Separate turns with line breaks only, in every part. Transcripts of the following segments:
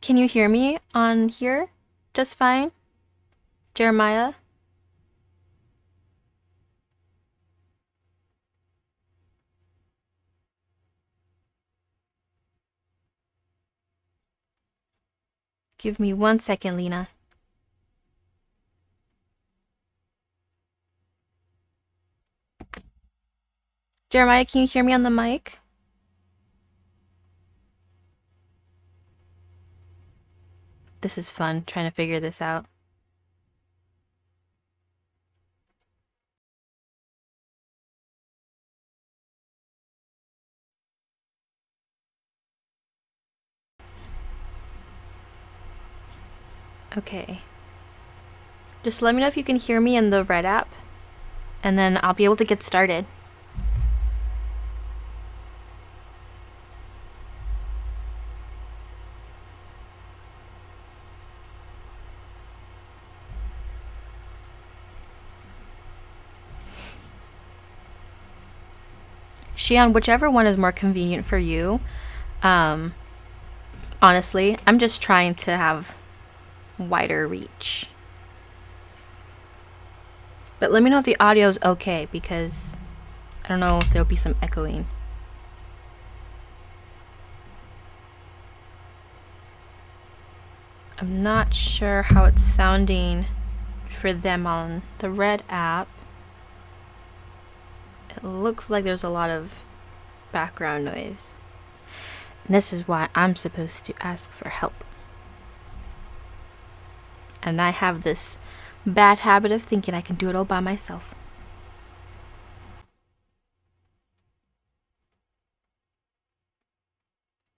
Can you hear me on here just fine? Jeremiah? Give me 1 second, Lena. Jeremiah, can you hear me on the mic? This is fun, trying to figure this out. Okay. Just let me know if you can hear me in the red app, and then I'll be able to get started. Shion, whichever one is more convenient for you. Honestly, I'm just trying to have wider reach. But let me know if the audio's okay, because I don't know if there'll be some echoing. I'm not sure how it's sounding for them on the red app. It looks like there's a lot of background noise. And this is why I'm supposed to ask for help. And I have this bad habit of thinking I can do it all by myself.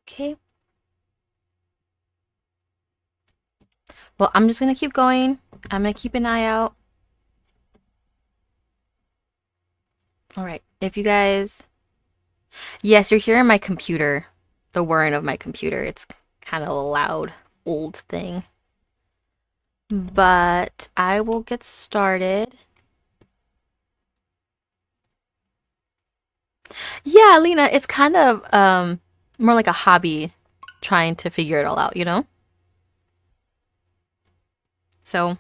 Okay. Well, I'm just gonna keep going. I'm gonna keep an eye out. Alright, if you guys... Yes, you're hearing my computer. The whirring of my computer. It's kind of a loud, old thing. But I will get started. Yeah, Lena, it's kind of more like a hobby trying to figure it all out, you know? So,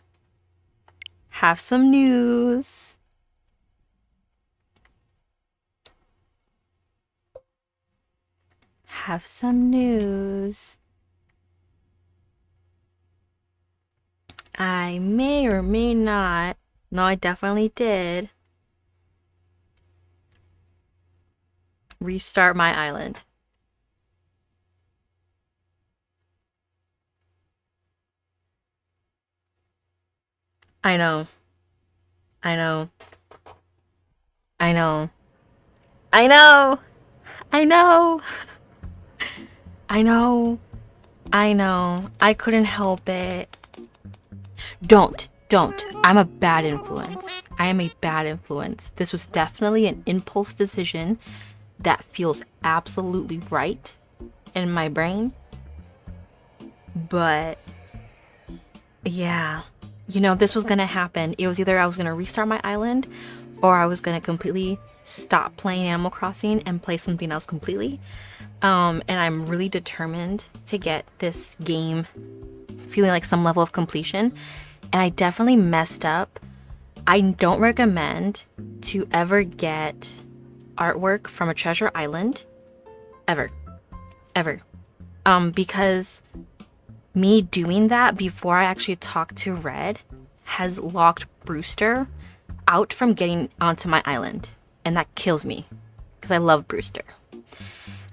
have some news. Have some news. I may or may not. No, I definitely did. Restart my island. I know. I know. I know. I know. I know. I know. I know. I couldn't help it. Don't. I'm a bad influence. I am a bad influence. This was definitely an impulse decision that feels absolutely right in my brain. But yeah, you know, this was gonna happen. It was either I was gonna restart my island or I was gonna completely stop playing Animal Crossing and play something else completely. And I'm really determined to get this game feeling like some level of completion. And I definitely messed up. I don't recommend to ever get artwork from a treasure island. Ever. Because me doing that before I actually talked to Red has locked Brewster out from getting onto my island. And that kills me. Because I love Brewster.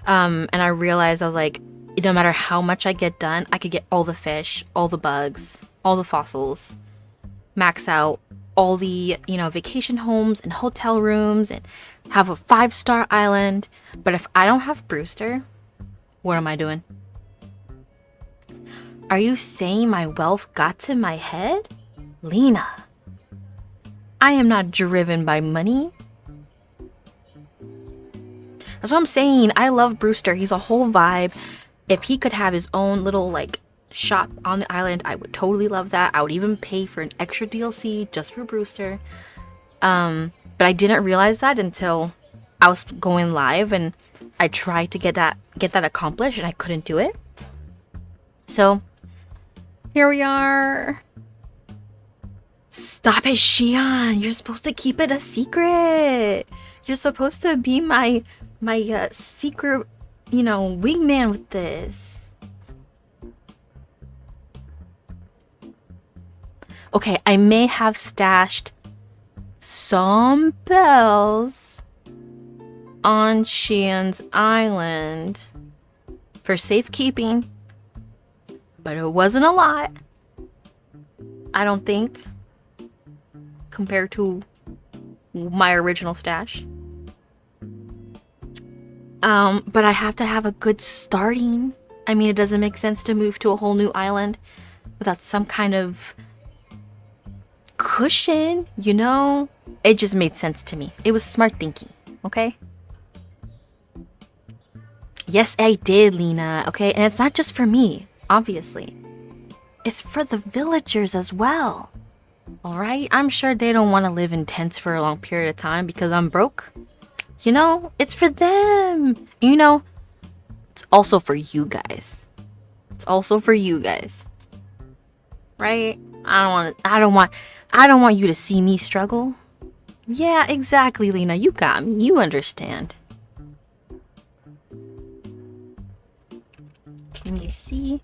And I realized I was like, no matter how much I get done, I could get all the fish, all the bugs, all the fossils, max out all the, you know, vacation homes and hotel rooms and have a 5-star island. But if I don't have Brewster, what am I doing? Are you saying my wealth got to my head? Lena, I am not driven by money. That's what I'm saying. I love Brewster. He's a whole vibe. If he could have his own little, like, shop on the island, I would totally love that. I would even pay for an extra DLC just for Brewster. But I didn't realize that until I was going live and I tried to get that accomplished and I couldn't do it. So here we are. Stop it, Xian. You're supposed to keep it a secret. You're supposed to be my secret, wingman with this. Okay, I may have stashed some bells on Xian's island for safekeeping, but it wasn't a lot, I don't think, compared to my original stash. But I have to have a good starting. I mean, it doesn't make sense to move to a whole new island without some kind of cushion, It just made sense to me. It was smart thinking, okay? Yes, I did, Lena, okay? And it's not just for me, obviously. It's for the villagers as well. Alright? I'm sure they don't want to live in tents for a long period of time because I'm broke. It's for them. It's also for you guys. It's also for you guys. Right? I don't want you to see me struggle. Yeah, exactly, Lena. You got me. You understand. Let me see.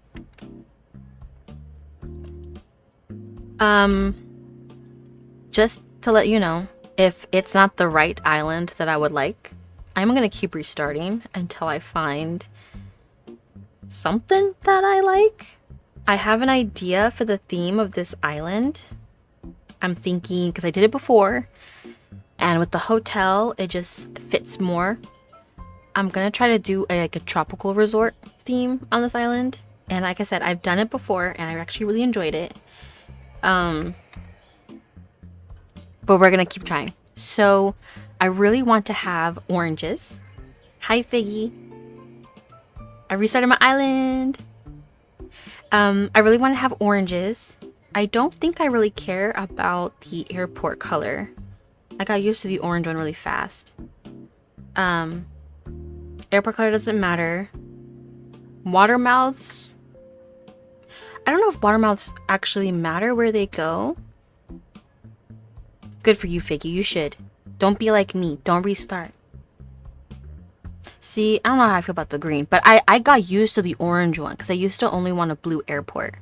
Just to let you know, if it's not the right island that I would like, I'm gonna keep restarting until I find something that I like. I have an idea for the theme of this island. I'm thinking, because I did it before, and with the hotel, it just fits more. I'm gonna try to do a tropical resort theme on this island. And like I said, I've done it before, and I actually really enjoyed it. But we're gonna keep trying. So I really want to have oranges. Hi, Figgy. I restarted my island. I really want to have oranges. I don't think I really care about the airport color. I got used to the orange one really fast. Airport color doesn't matter. Water mouths. I don't know if water mouths actually matter where they go. Good for you, Figgy. You should. Don't be like me. Don't restart. See, I don't know how I feel about the green, but I got used to the orange one because I used to only want a blue airport.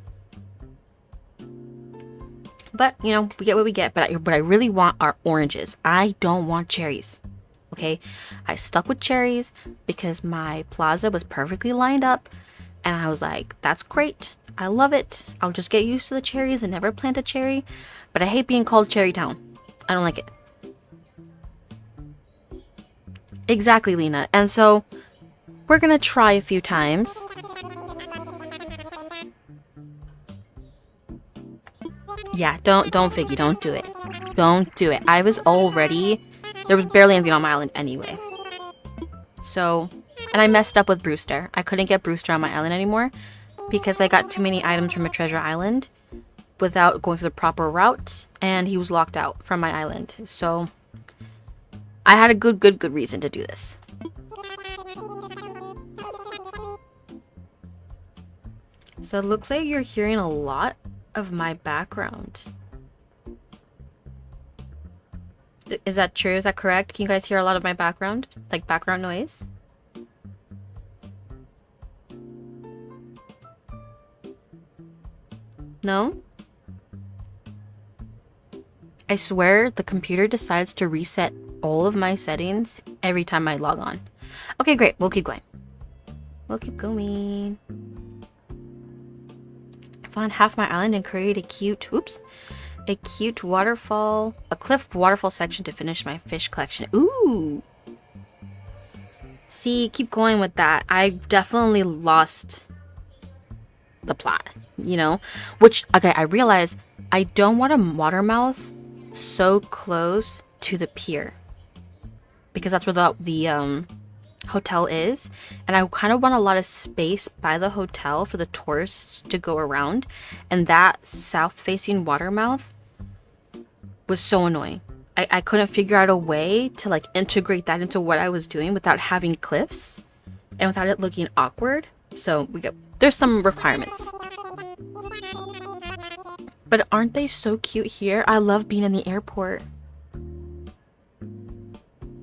But, we get what we get. But what I really want are oranges. I don't want cherries. Okay? I stuck with cherries because my plaza was perfectly lined up. And I was like, that's great. I love it. I'll just get used to the cherries and never plant a cherry. But I hate being called Cherry Town. I don't like it. Exactly, Lena. And so we're gonna try a few times. Yeah, don't Figgy, don't do it. Don't do it. I was already, there was barely anything on my island anyway. So, and I messed up with Brewster. I couldn't get Brewster on my island anymore because I got too many items from a treasure island without going through the proper route, and he was locked out from my island. So I had a good reason to do this. So it looks like you're hearing a lot of my background. Is that true? Is that correct? Can you guys hear a lot of my background? Like background noise? No? I swear the computer decides to reset all of my settings every time I log on. Okay, great. We'll keep going. We'll keep going. I found half my island and created a cute waterfall, a cliff waterfall section to finish my fish collection. Ooh. See, keep going with that. I definitely lost the plot, Which, okay, I realize I don't want a water mouth so close to the pier because that's where the hotel is, and I kind of want a lot of space by the hotel for the tourists to go around, and that south-facing water mouth was so annoying. I couldn't figure out a way to like integrate that into what I was doing without having cliffs and without it looking awkward. So there's some requirements. But aren't they so cute here? I love being in the airport.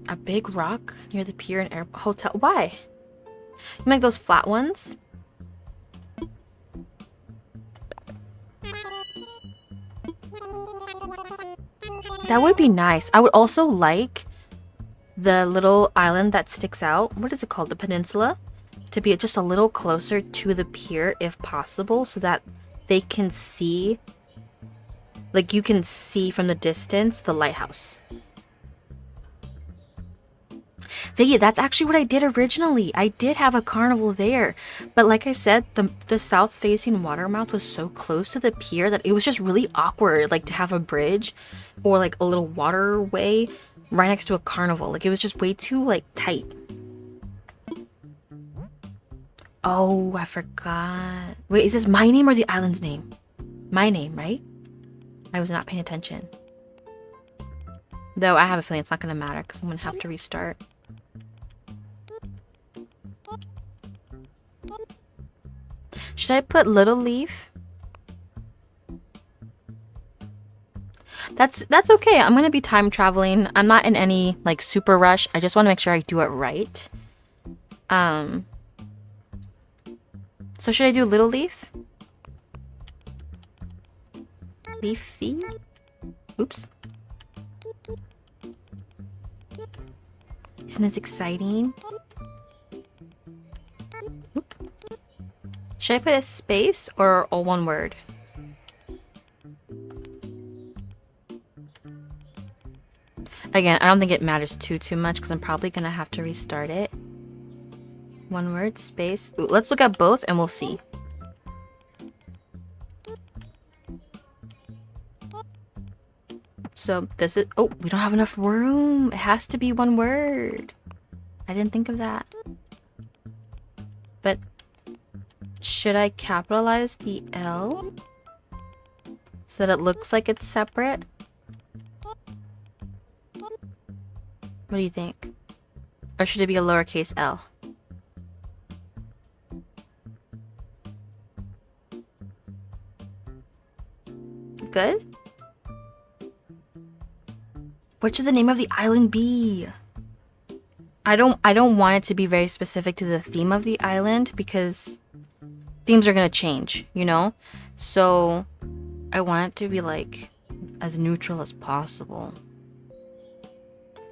A big rock near the pier and hotel. Why? You make those flat ones? That would be nice. I would also like the little island that sticks out. What is it called? The peninsula? To be just a little closer to the pier if possible, so that they can see, like you can see from the distance, the lighthouse. Vicky, that's actually what I did originally. I did have a carnival there. But like I said, the south-facing watermouth was so close to the pier that it was just really awkward, like to have a bridge or like a little waterway right next to a carnival. Like it was just way too like tight. Oh, I forgot. Wait, is this my name or the island's name? My name, right? I was not paying attention. Though I have a feeling it's not going to matter because I'm going to have to restart. Should I put Little Leaf? That's okay. I'm going to be time traveling. I'm not in any like super rush. I just want to make sure I do it right. So should I do Little Leaf? Leafy? Oops. Isn't this exciting? Oop. Should I put a space or all one word? Again, I don't think it matters too much because I'm probably going to have to restart it. One word, space. Ooh, let's look at both and we'll see. So this is... Oh, we don't have enough room. It has to be one word. I didn't think of that. But should I capitalize the L so that it looks like it's separate? What do you think? Or should it be a lowercase l? Good? What should the name of the island be? I don't want it to be very specific to the theme of the island because themes are gonna change, you know? So I want it to be like as neutral as possible.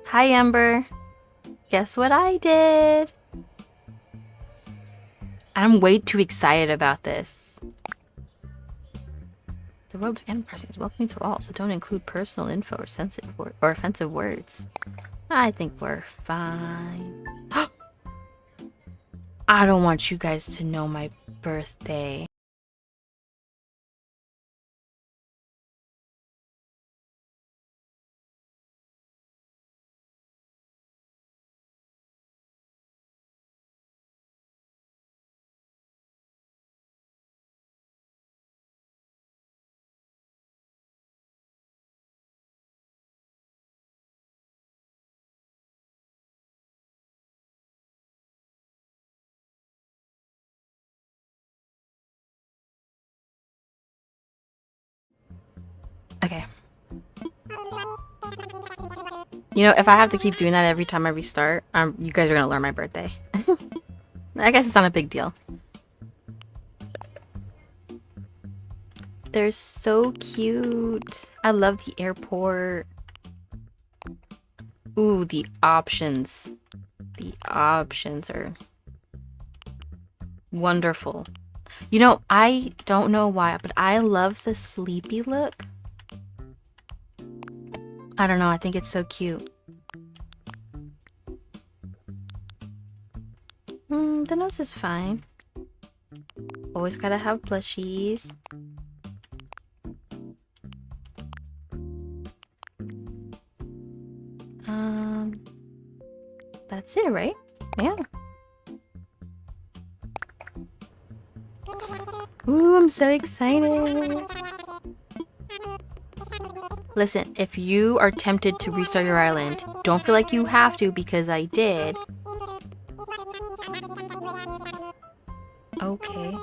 Hi Amber. Guess what I did? I'm way too excited about this. The world of Animal Crossing is welcoming to all, so don't include personal info or sensitive or offensive words. I think we're fine. I don't want you guys to know my birthday. Okay. You know, if I have to keep doing that every time I restart, you guys are gonna learn my birthday. I guess it's not a big deal. They're so cute. I love the airport. Ooh, the options. The options are wonderful. You know, I don't know why, but I love the sleepy look. I don't know, I think it's so cute. The nose is fine. Always gotta have plushies. That's it, right? Yeah. Ooh, I'm so excited. Listen, if you are tempted to restart your island, don't feel like you have to because I did. Okay.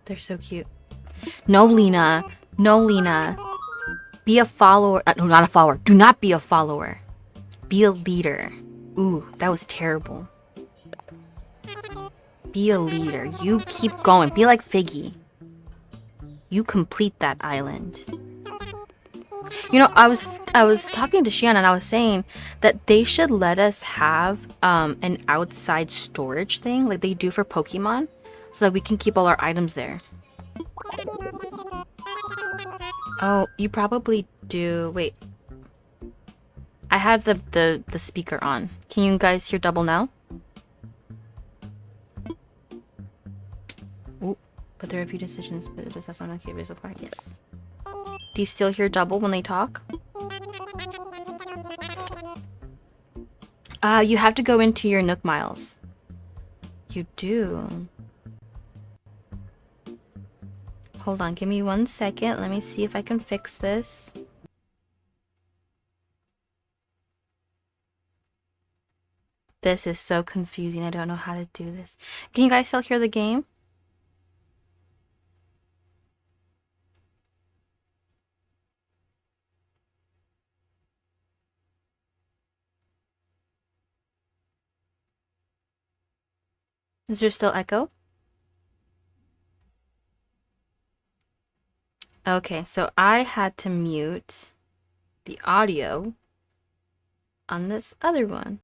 They're so cute. No, Lena. No, Lena. Be a follower. No, not a follower. Do not be a follower. Be a leader. Ooh, that was terrible. Be a leader. You keep going. Be like Figgy. You complete that island. You know, I was talking to Shion and I was saying that they should let us have an outside storage thing like they do for Pokemon so that we can keep all our items there. Oh, you probably do. Wait. I had the speaker on. Can you guys hear double now? Ooh, but there are a few decisions, but it does have someone okay so far. Yes. Do you still hear double when they talk? You have to go into your Nook Miles. You do. Hold on, give me 1 second. Let me see if I can fix this. This is so confusing. I don't know how to do this. Can you guys still hear the game? Is there still echo? Okay, so I had to mute the audio on this other one.